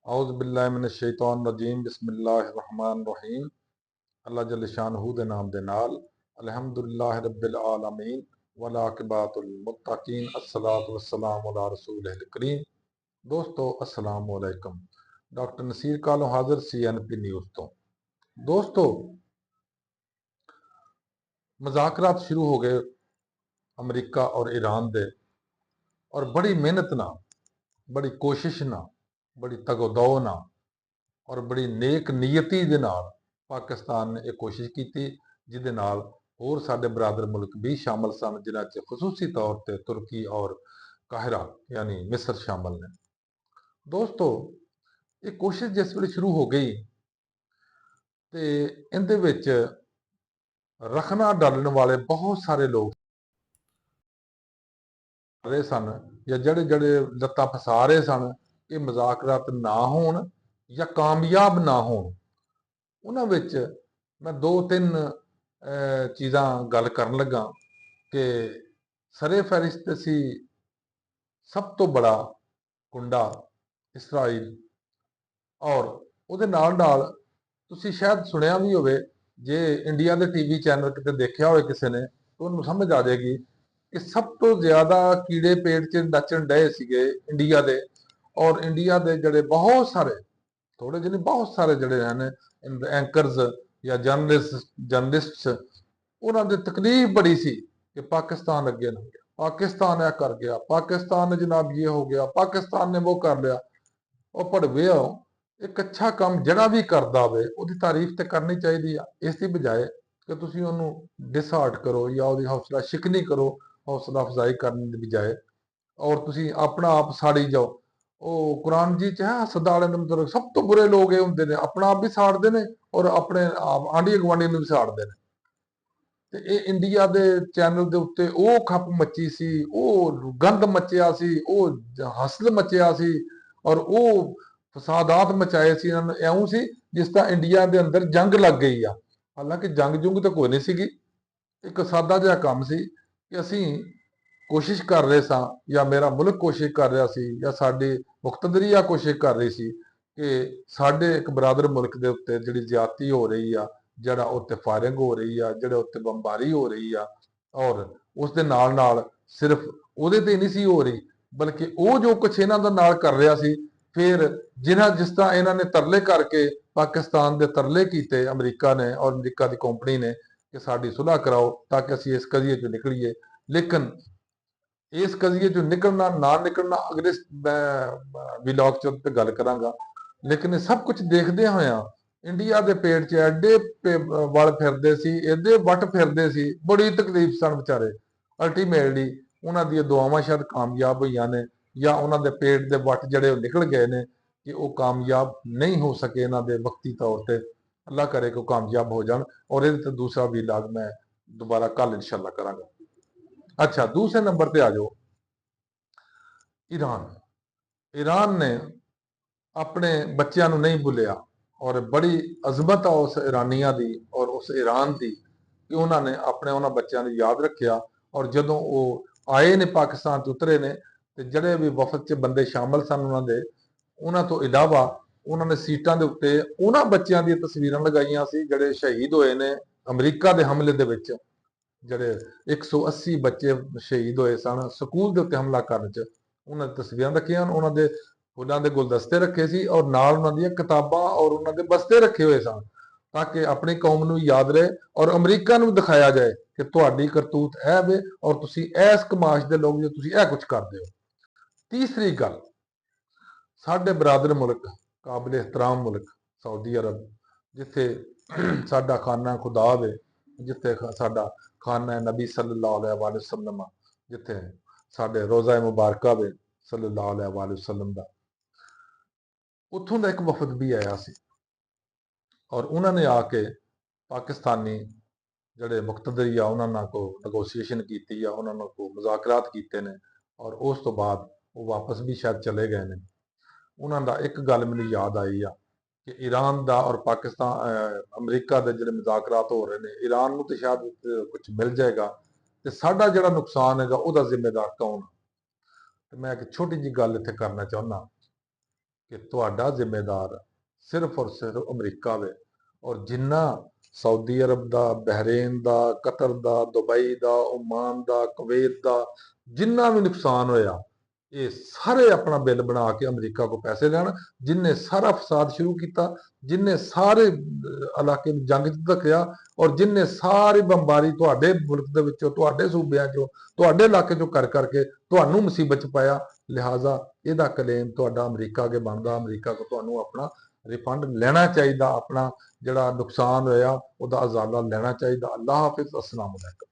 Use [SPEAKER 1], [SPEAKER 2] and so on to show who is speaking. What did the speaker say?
[SPEAKER 1] औज़ बिल्लाहि मिनश शैतानिर रजीम बिस्मिल्लाहिर रहमानिर रहीम। अल्लाह जल्ल शानहू दे नाम दे नाल अल्हम्दुलिल्लाहि रब्बिल आलमीन वल आक़िबतुल मुत्तकीन अस्सलातु वस्सलामु अला रसूलिल करीम। दोस्तों अस्सलाम वालेकुम। डॉक्टर नसीर कालो हाजिर CNP न्यूज़ तो। दोस्तों मुज़ाकरात शुरू हो गए अमरीका और ईरान दे, और बड़ी मेहनत ना, बड़ी कोशिश ना, बड़ी तगोदो ना और बड़ी नेक नीयती दे नाल पाकिस्तान ने एक कोशिश की जिहदे नाल होर साडे बरादर मुल्क भी शामिल सन, जिन्हां च खसूसी तौर पर तुर्की और काहिरा यानी मिस्र शामिल ने। दोस्तों ये कोशिश जिस वे शुरू हो गई तो इहदे विच रखना डालने वाले बहुत सारे लोग रहे सन, या जड़े जड़े लत्तां फसा रहे सन कि मुज़ाकरात ना होण या कामयाब ना होण। उन्हां विच मैं दो तीन चीज़ां गल करन लगा कि सरे फहरिस्त सी सब तो बड़ा कुंडा इसराइल, और ਉਹਦੇ ਨਾਲ ਤੁਸੀਂ ਸ਼ਾयਦ ਸੁਣਿਆ ਵੀ ਹੋਵੇ, ਜੇ ਇੰਡੀਆ ਦੇ ਟੀਵੀ ਚੈਨਲ ਕਿਤੇ ਦੇਖਿਆ ਹੋਵੇ ਕਿਸੇ ਨੇ ਤਾਂ ਉਹਨੂੰ ਸਮਝ ਆ ਜਾਏਗੀ ਕਿ ਸਭ ਤੋਂ ਜ਼ਿਆਦਾ ਕੀੜੇ ਪੇਟ 'ਚ ਨੱਚਣ ਡਏ ਸੀਗੇ ਇੰਡੀਆ ਦੇ, ਔਰ ਇੰਡੀਆ ਦੇ ਜਿਹੜੇ ਬਹੁਤ ਸਾਰੇ, ਥੋੜੇ ਜਿਹੇ ਨਹੀਂ ਬਹੁਤ ਸਾਰੇ ਜਿਹੜੇ ਹਨ ਐਂਕਰਸ ਜਾਂ ਜਰਨਲਿਸਟਸ, ਉਹਨਾਂ ਦੀ ਤਕਲੀਫ ਬੜੀ ਸੀ ਕਿ ਪਾਕਿਸਤਾਨ ਅੱਗੇ ਨਾ ਗਿਆ, ਪਾਕਿस्तान ਇਹ ਕਰ ਗਿਆ, पाकिस्तान ने जनाब ये हो गया, पाकिस्तान ने वो कर लिया। ਉਹ ਭੜਵੇ ਹੋ, ਇੱਕ ਅੱਛਾ ਕੰਮ ਜਿਹੜਾ ਵੀ ਕਰਦਾ ਹੋਵੇ ਉਹਦੀ ਤਾਰੀਫ ਤੇ ਕਰਨੀ ਚਾਹੀਦੀ ਆ, ਇਸ ਦੀ ਬਜਾਏ ਕਿ ਤੁਸੀਂ ਉਹਨੂੰ ਡਿਸਹਾਰਟ ਕਰੋ ਜਾਂ ਉਹਦੀ ਹੌਸਲਾ ਸ਼ਿਕਨੀ ਕਰੋ, ਹੌਸਲਾ ਅਫਜ਼ਾਈ ਕਰਨ ਦੀ ਬਜਾਏ, ਔਰ ਤੁਸੀਂ ਆਪਣਾ ਆਪ ਸਾੜੀ ਜਾਓ। ਉਹ ਕੁਰਾਨ ਜੀ ਚ ਹੈ, ਹਸਦ ਵਾਲੇ ਦੇ ਮਤਲਬ ਸਭ ਤੋਂ ਬੁਰੇ ਲੋਕ ਇਹ ਹੁੰਦੇ ਨੇ, ਆਪਣਾ ਆਪ ਵੀ ਸਾੜਦੇ ਨੇ ਔਰ ਆਪਣੇ ਆਪ ਆਂਢੀ ਗੁਆਂਢੀ ਨੂੰ ਵੀ ਸਾੜਦੇ ਨੇ। ਤੇ ਇਹ ਇੰਡੀਆ ਦੇ ਚੈਨਲ ਦੇ ਉੱਤੇ ਉਹ ਖੱਪ ਮੱਚੀ ਸੀ, ਉਹ ਗੰਦ ਮਚਿਆ ਸੀ, ਉਹ ਹਸਦ ਮਚਿਆ ਸੀ, ਔਰ ਉਹ ਫਸਾਦਾਤ ਮਚਾਏ ਸੀ। ਇਹਨਾਂ ਨੂੰ ਇਉਂ ਸੀ ਜਿਸ ਤਰ੍ਹਾਂ ਇੰਡੀਆ ਦੇ ਅੰਦਰ ਜੰਗ ਲੱਗ ਗਈ ਆ। ਹਾਲਾਂਕਿ ਜੰਗ ਜੁੰਗ ਤਾਂ ਕੋਈ ਨਹੀਂ ਸੀਗੀ, ਇੱਕ ਸਾਦਾ ਜਿਹਾ ਕੰਮ ਸੀ ਕਿ ਅਸੀਂ ਕੋਸ਼ਿਸ਼ ਕਰ ਰਹੇ ਸਾਂ, ਜਾਂ ਮੇਰਾ ਮੁਲਕ ਕੋਸ਼ਿਸ਼ ਕਰ ਰਿਹਾ ਸੀ, ਜਾਂ ਸਾਡੀ ਮੁਕਤਦਰੀਆ ਕੋਸ਼ਿਸ਼ ਕਰ ਰਹੀ ਸੀ ਕਿ ਸਾਡੇ ਇੱਕ ਬਰਾਦਰ ਮੁਲਕ ਦੇ ਉੱਤੇ ਜਿਹੜੀ ਜ਼ਿਆਦਤੀ ਹੋ ਰਹੀ ਆ, ਜਿਹੜਾ ਉੱਤੇ ਫਾਇਰਿੰਗ ਹੋ ਰਹੀ ਆ, ਜਿਹੜੇ ਉੱਤੇ ਬੰਬਾਰੀ ਹੋ ਰਹੀ ਆ, ਔਰ ਉਸ ਦੇ ਨਾਲ ਸਿਰਫ ਉਹਦੇ ਤੇ ਨਹੀਂ ਸੀ ਹੋ ਰਹੀ, ਬਲਕਿ ਉਹ ਜੋ ਕੁਛ ਇਹਨਾਂ ਦਾ ਨਾਲ ਕਰ ਰਿਹਾ ਸੀ, ਫਿਰ ਜਿਸ ਤਰ੍ਹਾਂ ਇਹਨਾਂ ਨੇ ਤਰਲੇ ਕਰਕੇ ਪਾਕਿਸਤਾਨ ਦੇ ਤਰਲੇ ਕੀਤੇ ਅਮਰੀਕਾ ਨੇ ਔਰ ਅਮਰੀਕਾ ਦੀ ਕੰਪਨੀ ਨੇ ਕਿ ਸਾਡੀ ਸੁਲ੍ਹਾ ਕਰਾਓ ਤਾਂ ਕਿ ਅਸੀਂ ਇਸ ਕਜ਼ੀਏ ਚੋਂ ਨਿਕਲੀਏ। ਲੇਕਿਨ ਇਸ ਕਜ਼ੀਏ ਚੋਂ ਨਿਕਲਣਾ ਨਾ ਨਿਕਲਣਾ ਅਗਲੇ ਵਲੌਗ ਚ ਤੇ ਗੱਲ ਕਰਾਂਗਾ। ਲੇਕਿਨ ਇਹ ਸਭ ਕੁਝ ਦੇਖਦੇ ਹੋਇਆ ਇੰਡੀਆ ਦੇ ਪੇਟ 'ਚ ਐਡੇ ਵਲ ਫਿਰਦੇ ਸੀ, ਇਹਦੇ ਵੱਟ ਫਿਰਦੇ ਸੀ, ਬੜੀ ਤਕਲੀਫ ਸਨ ਵਿਚਾਰੇ। ਅਲਟੀਮੇਟਲੀ ਉਹਨਾਂ ਦੀਆਂ ਦੁਆਵਾਂ ਸ਼ਾਇਦ ਕਾਮਯਾਬ ਹੋਈਆਂ ਨੇ, ਜਾਂ ਉਹਨਾਂ ਦੇ ਪੇਟ ਦੇ ਵੱਟ ਜਿਹੜੇ ਉਹ ਨਿਕਲ ਗਏ ਨੇ ਕਿ ਉਹ ਕਾਮਯਾਬ ਨਹੀਂ ਹੋ ਸਕੇ ਇਹਨਾਂ ਦੇ ਵਕਤੀ ਤੌਰ ਤੇ। ਅੱਲਾ ਕਰੇ ਕਿ ਉਹ ਕਾਮਯਾਬ ਹੋ ਜਾਣ, ਔਰ ਇਹਦੇ ਤੇ ਦੂਸਰਾ ਵਲੌਗ ਮੈਂ ਦੁਬਾਰਾ ਕੱਲ ਇਨਸ਼ਾਅੱਲਾ ਕਰਾਂਗਾ। ਅੱਛਾ, ਦੂਸਰੇ ਨੰਬਰ ਤੇ ਆ ਜਾਓ ईरान। ईरान ने अपने बच्चों को नहीं भुलिया, और बड़ी अजमत आ उस ईरानिया की और उस ईरान की कि उन्होंने अपने उन्होंने बच्चों को याद रखा। और जदों वो आए ने पाकिस्तान तो उतरे ने, तो जड़े भी वफद च बंदे शामिल सन उन्होंने तो इलावा उन्होंने सीटां दे उत्ते उन्हां बच्चों दी तस्वीरां लगाईयां सी जिहड़े शहीद होए ने अमरीका के हमले दे विच। जिहड़े 180 बच्चे शहीद होए सन स्कूल के उत्ते हमला करने च, उन्होंने तस्वीरां रखियां, उन्होंने फुलां दे गुलदस्ते रखे सी, और नाल उन्हां दियां किताबां और उन्हां दे बस्ते रखे हुए सन ताकि अपनी कौम नूं याद रहे और अमरीका नूं दिखाया जाए कि तुहाडी करतूत है वे और तुसीं इस कमाश दे लोग जो तुसीं इह कुछ करदे हो। तीसरी गल, साडे बरादर मुल्क काबिल एहतराम मुल्क सऊदी अरब, जिथे साडा खाना खुदा वे, जिथे साडा खाना नबी सल्लल्लाहु अलैहि वसल्लम, जिथे साडे रोज़ा मुबारका वे सल्लल्लाहु अलैहि वसल्लम दा, उत्थों का एक वफद भी आया सी, और उन्होंने आके पाकिस्तानी जड़े मुक्तदरी आ उन्होंने को नगोशिएशन की, उन्होंने को मुज़ाकरात किए ने, और उस तो बाद वो वापस भी शायद चले गए ने। उन्होंने एक गल मैनूं याद आई आ कि ईरान का और पाकिस्तान अमरीका के जिहड़े मुज़ाकरात हो रहे हैं, ईरान नूं तो शायद कुछ मिल जाएगा, तो साडा जिहड़ा नुकसान हैगा उहदा जिम्मेदार कौन? तो मैं एक छोटी जी गल इत्थे करना चाहुंदा ਕਿ ਤੁਹਾਡਾ ਜ਼ਿੰਮੇਦਾਰ ਸਿਰਫ ਔਰ ਸਿਰਫ ਅਮਰੀਕਾ ਵੇ। ਔਰ ਜਿੰਨਾ ਸਾਊਦੀ ਅਰਬ ਦਾ, ਬਹਿਰੇਨ ਦਾ, ਕਤਰ ਦਾ, ਦੁਬਈ ਦਾ, ਓਮਾਨ ਦਾ, ਕੁਵੈਤ ਦਾ ਜਿੰਨਾ ਵੀ ਨੁਕਸਾਨ ਹੋਇਆ, ਇਹ ਸਾਰੇ ਆਪਣਾ ਬਿੱਲ ਬਣਾ ਕੇ ਅਮਰੀਕਾ ਕੋ ਪੈਸੇ ਲੈਣ। ਜਿਨਨੇ ਸਾਰਾ ਫਸਾਦ ਸ਼ੁਰੂ ਕੀਤਾ, ਜਿਨਨੇ ਸਾਰੇ ਇਲਾਕੇ ਨੂੰ ਜੰਗ 'ਚ ਧੱਕਿਆ, ਔਰ ਜਿਨਨੇ ਸਾਰੀ ਬੰਬਾਰੀ ਤੁਹਾਡੇ ਮੁਲਕ ਦੇ ਵਿੱਚੋਂ, ਤੁਹਾਡੇ ਸੂਬਿਆਂ 'ਚੋਂ, ਤੁਹਾਡੇ ਇਲਾਕੇ 'ਚੋਂ ਕਰ ਕਰਕੇ ਤੁਹਾਨੂੰ ਮੁਸੀਬਤ 'ਚ ਪਾਇਆ, ਲਿਹਾਜ਼ਾ ਇਹਦਾ ਕਲੇਮ ਤੁਹਾਡਾ ਅਮਰੀਕਾ ਅੱਗੇ ਬਣਦਾ। ਅਮਰੀਕਾ ਕੋ ਤੁਹਾਨੂੰ ਆਪਣਾ ਰਿਫੰਡ ਲੈਣਾ ਚਾਹੀਦਾ, ਆਪਣਾ ਜਿਹੜਾ ਨੁਕਸਾਨ ਹੋਇਆ ਉਹਦਾ ਅਜ਼ਾਲਾ ਲੈਣਾ ਚਾਹੀਦਾ। ਅੱਲਾਹ ਹਾਫਿਜ਼, ਅਸਲਾਮ ਅਲੈਕੁਮ।